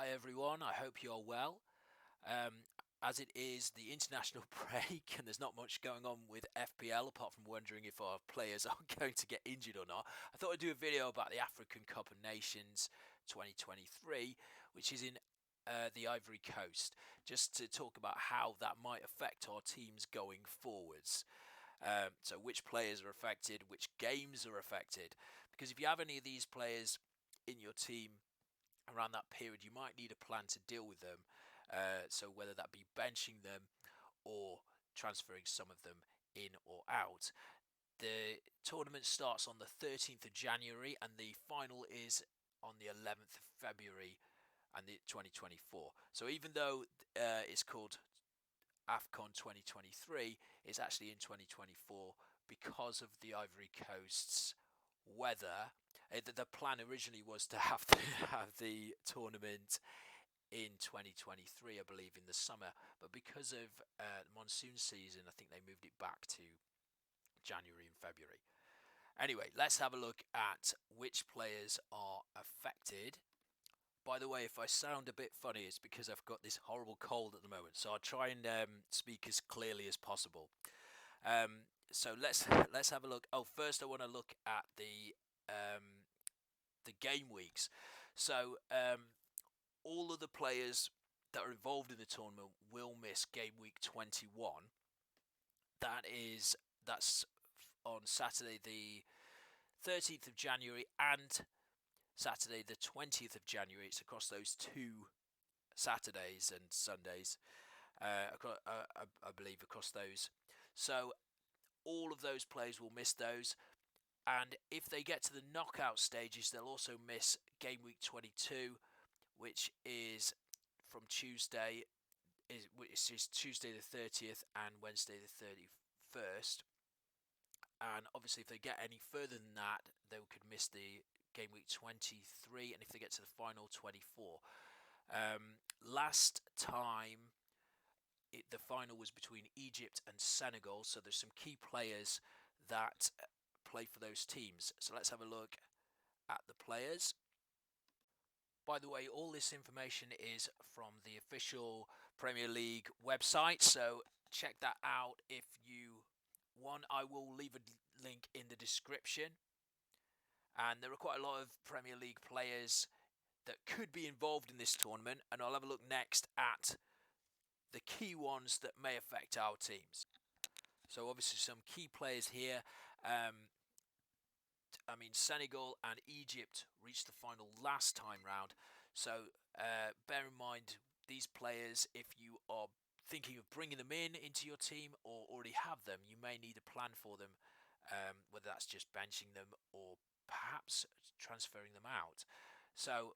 Hi everyone, I hope you're well. Um, as it is the international break and there's not much going on with FPL apart from wondering if our players are going to get injured or not, I thought I'd do a video about the African Cup of Nations 2023, which is in the Ivory Coast, just to talk about how that might affect our teams going forwards. So which players are affected, which games are affected, because if you have any of these players in your team around that period, you might need a plan to deal with them. So whether that be benching them or transferring some of them in or out. The tournament starts on the 13th of January and the final is on the 11th of February and the 2024. So even though it's called Afcon 2023, it's actually in 2024 because of the Ivory Coast's weather. The plan originally was to have the tournament in 2023, I believe, in the summer, but because of the monsoon season, I think they moved it back to January and February. Anyway, let's have a look at which players are affected. By the way, if I sound a bit funny, it's because I've got this horrible cold at the moment, so I'll try and speak as clearly as possible. So let's have a look. Oh, first I want to look at the game weeks. So all of the players that are involved in the tournament will miss game week 21. That's on Saturday the 13th of January and Saturday the 20th of January. It's across those two Saturdays and Sundays, I believe, across those. So all of those players will miss those. And if they get to the knockout stages, they'll also miss game week 22, which is from Tuesday, which is Tuesday the 30th and Wednesday the 31st. And obviously, if they get any further than that, they could miss the game week 23, and if they get to the final, 24. Last time, the final was between Egypt and Senegal, so there's some key players that play for those teams. So let's have a look at the players. By the way, all this information is from the official Premier League website, so check that out if you want. I will leave a link in the description. And there are quite a lot of Premier League players that could be involved in this tournament, and I'll have a look next at the key ones that may affect our teams. So obviously some key players here. I mean, Senegal and Egypt reached the final last time round. So bear in mind these players, if you are thinking of bringing them into your team or already have them, you may need a plan for them, whether that's just benching them or perhaps transferring them out. So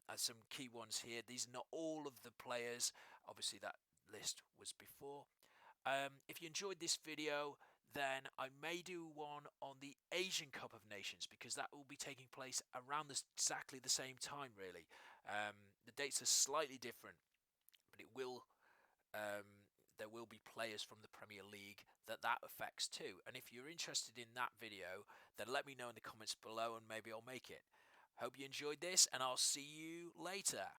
as some key ones here, these are not all of the players. Obviously that list was before. If you enjoyed this video, then I may do one on the Asian Cup of Nations because that will be taking place around exactly the same time, really. The dates are slightly different, but it will there will be players from the Premier League that affects too. And if you're interested in that video, then let me know in the comments below and maybe I'll make it. Hope you enjoyed this, and I'll see you later.